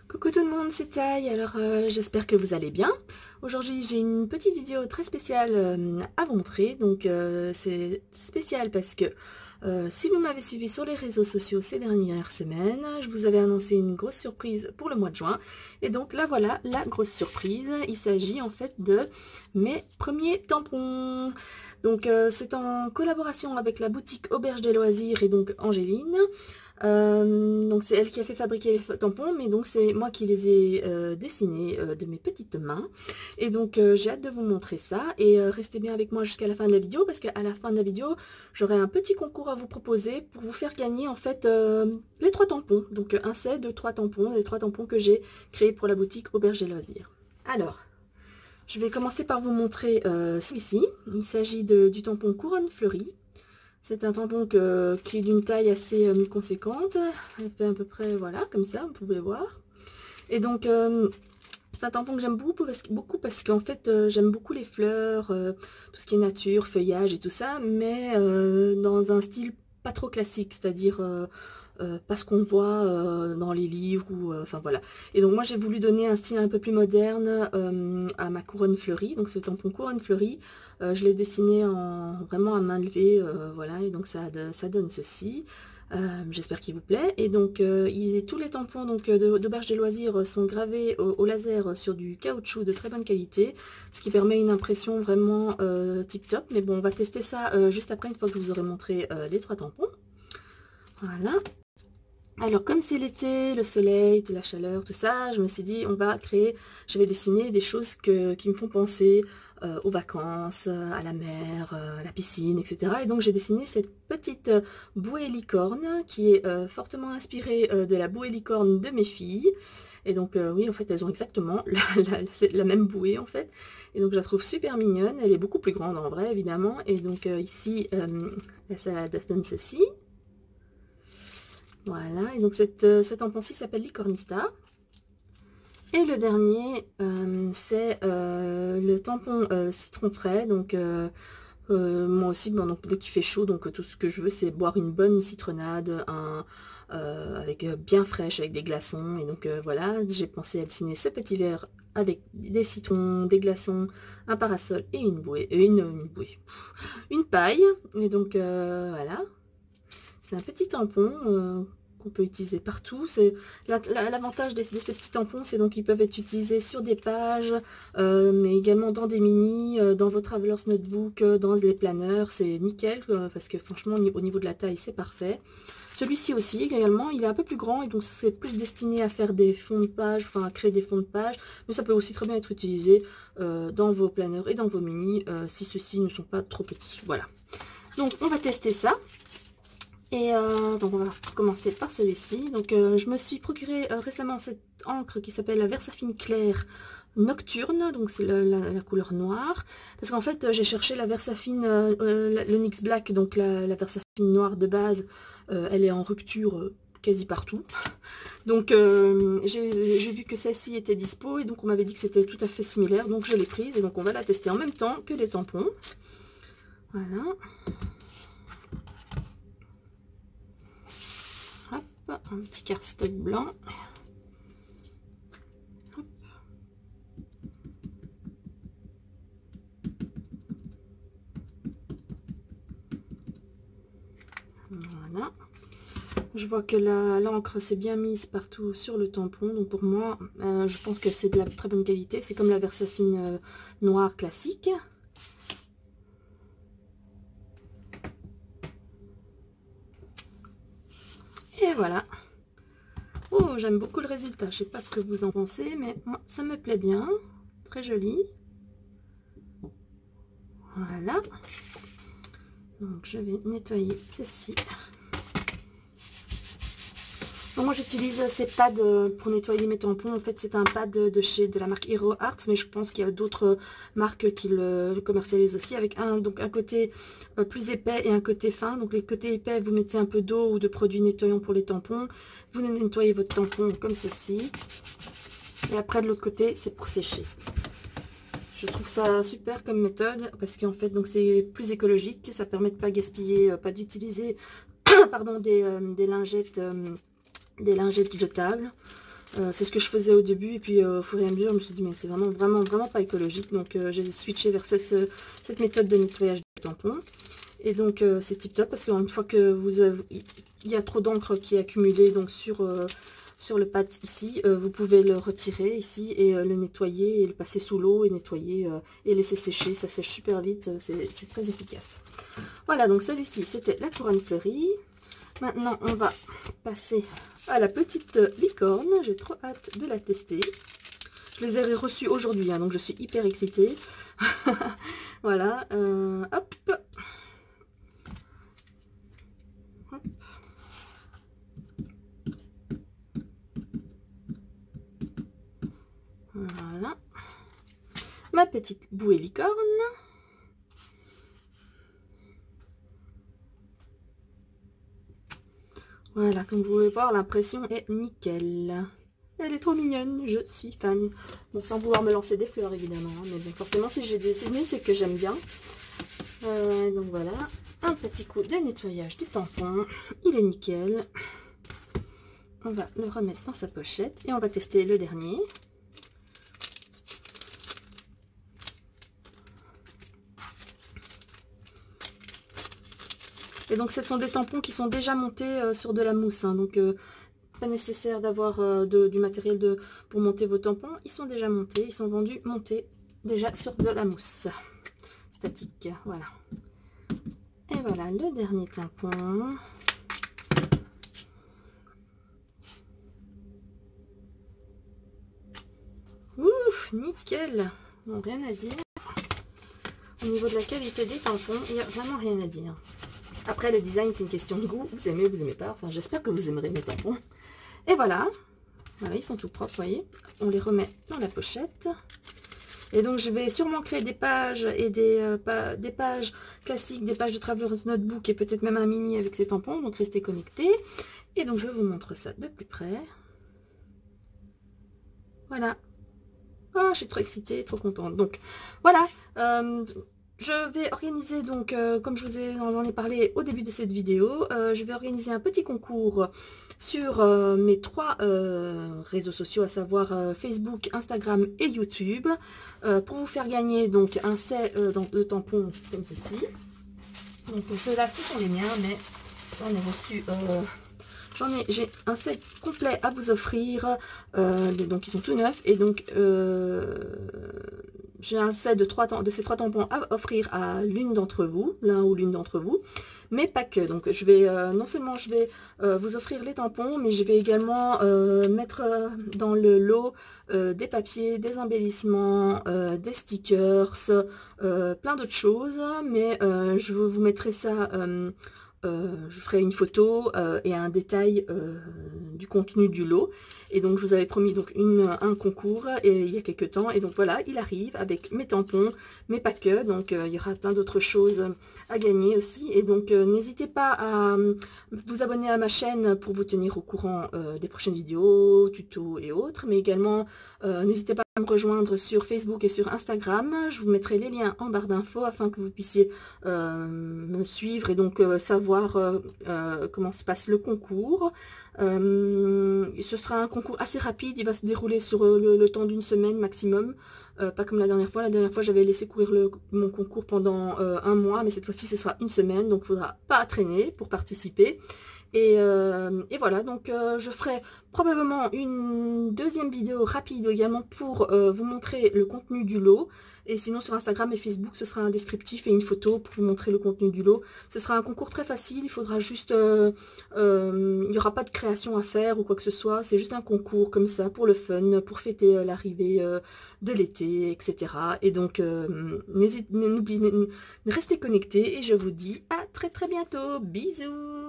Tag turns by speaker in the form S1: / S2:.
S1: Coucou tout le monde, c'est Taï, alors j'espère que vous allez bien. Aujourd'hui j'ai une petite vidéo très spéciale à vous montrer, donc c'est spécial parce que si vous m'avez suivi sur les réseaux sociaux ces dernières semaines, je vous avais annoncé une grosse surprise pour le mois de juin, et donc là voilà la grosse surprise, il s'agit en fait de mes premiers tampons. Donc c'est en collaboration avec la boutique Auberge des Loisirs et donc Angéline. Donc c'est elle qui a fait fabriquer les tampons, mais donc c'est moi qui les ai dessinés de mes petites mains. Et donc j'ai hâte de vous montrer ça, et restez bien avec moi jusqu'à la fin de la vidéo, parce qu'à la fin de la vidéo j'aurai un petit concours à vous proposer pour vous faire gagner en fait les 3 tampons. Donc un set de 3 tampons, les 3 tampons que j'ai créés pour la boutique Auberge des Loisirs. Alors je vais commencer par vous montrer celui-ci. Il s'agit du tampon Couronne Fleurie. C'est un tampon qui est d'une taille assez conséquente. Elle fait à peu près, voilà, comme ça, vous pouvez voir. Et donc, c'est un tampon que j'aime beaucoup parce qu'en fait, j'aime beaucoup les fleurs, tout ce qui est nature, feuillage et tout ça, mais dans un style pas trop classique, c'est-à-dire pas ce qu'on voit dans les livres, ou enfin voilà. Et donc moi j'ai voulu donner un style un peu plus moderne à ma couronne fleurie. Donc ce tampon couronne fleurie, je l'ai dessiné vraiment à main levée, voilà, et donc ça donne ceci. J'espère qu'il vous plaît. Et donc tous les tampons d'Auberge des Loisirs sont gravés au laser sur du caoutchouc de très bonne qualité, ce qui permet une impression vraiment tip top. Mais bon, on va tester ça juste après, une fois que je vous aurai montré les 3 tampons. Voilà. Alors comme c'est l'été, le soleil, de la chaleur, tout ça, je me suis dit je vais dessiner des choses qui me font penser aux vacances, à la mer, à la piscine, etc. Et donc j'ai dessiné cette petite bouée licorne qui est fortement inspirée de la bouée licorne de mes filles. Et donc oui, en fait elles ont exactement la même bouée en fait. Et donc je la trouve super mignonne, elle est beaucoup plus grande en vrai évidemment. Et donc ici ça donne ceci. Voilà, et donc ce tampon-ci s'appelle Licornista. Et le dernier, c'est le tampon citron frais. Donc moi aussi, bon, donc, dès qu'il fait chaud, donc tout ce que je veux, c'est boire une bonne citronnade, avec bien fraîche, avec des glaçons. Et donc voilà, j'ai pensé à dessiner ce petit verre avec des citrons, des glaçons, un parasol et une bouée, une paille. Et donc voilà. C'est un petit tampon qu'on peut utiliser partout. L'avantage de ces petits tampons, c'est donc qu'ils peuvent être utilisés sur des pages, mais également dans des mini, dans vos travelers notebook, dans les planeurs. C'est nickel, parce que franchement, au niveau de la taille, c'est parfait. Celui-ci aussi, également, il est un peu plus grand, et donc c'est plus destiné à faire des fonds de page, enfin à créer des fonds de page, mais ça peut aussi très bien être utilisé dans vos planeurs et dans vos mini, si ceux-ci ne sont pas trop petits. Voilà. Donc, on va tester ça. Et donc on va commencer par celui-ci. Donc je me suis procuré récemment cette encre qui s'appelle la Versafine Claire Nocturne. Donc c'est la couleur noire. Parce qu'en fait j'ai cherché la Versafine, le NYX Black, donc la Versafine noire de base. Elle est en rupture quasi partout. Donc j'ai vu que celle-ci était dispo, et donc on m'avait dit que c'était tout à fait similaire. Donc je l'ai prise, et donc on va la tester en même temps que les tampons. Voilà. Un petit cardstock blanc. Hop. Voilà. Je vois que l'encre s'est bien mise partout sur le tampon. Donc pour moi, je pense que c'est de la très bonne qualité. C'est comme la Versafine noire classique. Et voilà. Oh, j'aime beaucoup le résultat. Je sais pas ce que vous en pensez, mais moi, ça me plaît bien. Très joli. Voilà. Donc, je vais nettoyer ceci. Donc, moi, j'utilise ces pads pour nettoyer mes tampons. En fait, c'est un pad de la marque Hero Arts, mais je pense qu'il y a d'autres marques qui le commercialisent aussi, avec un côté plus épais et un côté fin. Donc, les côtés épais, vous mettez un peu d'eau ou de produits nettoyants pour les tampons. Vous nettoyez votre tampon comme ceci. Et après, de l'autre côté, c'est pour sécher. Je trouve ça super comme méthode, parce qu'en fait, donc c'est plus écologique. Ça permet de pas gaspiller, pas d'utiliser pardon, des lingettes jetables. C'est ce que je faisais au début, et puis au fur et à mesure, je me suis dit, mais c'est vraiment pas écologique. Donc j'ai switché vers cette méthode de nettoyage de tampons. Et donc c'est tip top, parce qu'une fois que il y a trop d'encre qui est accumulée donc sur le pad ici, vous pouvez le retirer ici et le nettoyer et le passer sous l'eau et nettoyer et laisser sécher. Ça sèche super vite, c'est très efficace. Voilà, donc celui-ci c'était la couronne fleurie. Maintenant on va passer à la petite licorne. J'ai trop hâte de la tester. Je les ai reçus aujourd'hui, hein, donc je suis hyper excitée. Voilà, hop. Voilà, ma petite bouée licorne. Voilà, comme vous pouvez voir, l'impression est nickel. Elle est trop mignonne, je suis fan. Bon, sans vouloir me lancer des fleurs évidemment, hein, mais bon, forcément si j'ai dessiné, c'est que j'aime bien. Donc voilà, un petit coup de nettoyage du tampon, il est nickel. On va le remettre dans sa pochette et on va tester le dernier. Et donc ce sont des tampons qui sont déjà montés sur de la mousse, hein, donc pas nécessaire d'avoir du matériel pour monter vos tampons. Ils sont déjà montés, ils sont vendus montés déjà sur de la mousse statique. Voilà. Et voilà le dernier tampon. Ouf, nickel. Bon, rien à dire. Au niveau de la qualité des tampons, il n'y a vraiment rien à dire. Après, le design, c'est une question de goût. Vous aimez, vous aimez pas. Enfin, j'espère que vous aimerez mes tampons. Et voilà. Voilà, ils sont tout propres, vous voyez. On les remet dans la pochette. Et donc, je vais sûrement créer des pages et des pages classiques, des pages de Traveler's Notebook et peut-être même un mini avec ces tampons. Donc, restez connectés. Et donc, je vous montre ça de plus près. Voilà. Oh, je suis trop excitée, trop contente. Donc, voilà. Je vais organiser, donc, comme je vous en ai parlé au début de cette vidéo, je vais organiser un petit concours sur mes 3 réseaux sociaux, à savoir Facebook, Instagram et YouTube, pour vous faire gagner donc un set de tampons comme ceci. Donc ceux-là, ce sont les miens, mais j'en ai reçu... j'ai un set complet à vous offrir, donc ils sont tout neufs, et donc j'ai un set de ces 3 tampons à offrir à l'une d'entre vous, l'un ou l'une d'entre vous, mais pas que. Donc je vais, non seulement je vais vous offrir les tampons, mais je vais également mettre dans le lot des papiers, des embellissements, des stickers, plein d'autres choses, mais je vous mettrai ça... je ferai une photo et un détail du contenu du lot. Et donc je vous avais promis donc un concours il y a quelques temps. Et donc voilà, il arrive avec mes tampons, mais pas que. Donc il y aura plein d'autres choses à gagner aussi. Et donc n'hésitez pas à vous abonner à ma chaîne pour vous tenir au courant des prochaines vidéos, tutos et autres. Mais également n'hésitez pas à me rejoindre sur Facebook et sur Instagram. Je vous mettrai les liens en barre d'infos afin que vous puissiez me suivre et donc savoir comment se passe le concours. Ce sera un concours assez rapide, il va se dérouler sur le temps d'une semaine maximum, pas comme la dernière fois. La dernière fois j'avais laissé courir mon concours pendant un mois, mais cette fois-ci ce sera une semaine, donc il ne faudra pas traîner pour participer. Et voilà, donc je ferai probablement une deuxième vidéo rapide également pour vous montrer le contenu du lot. Et sinon sur Instagram et Facebook, ce sera un descriptif et une photo pour vous montrer le contenu du lot. Ce sera un concours très facile, il faudra juste... il n'y aura pas de création à faire ou quoi que ce soit. C'est juste un concours comme ça pour le fun, pour fêter l'arrivée de l'été, etc. Et donc, restez connectés et je vous dis à très très bientôt. Bisous!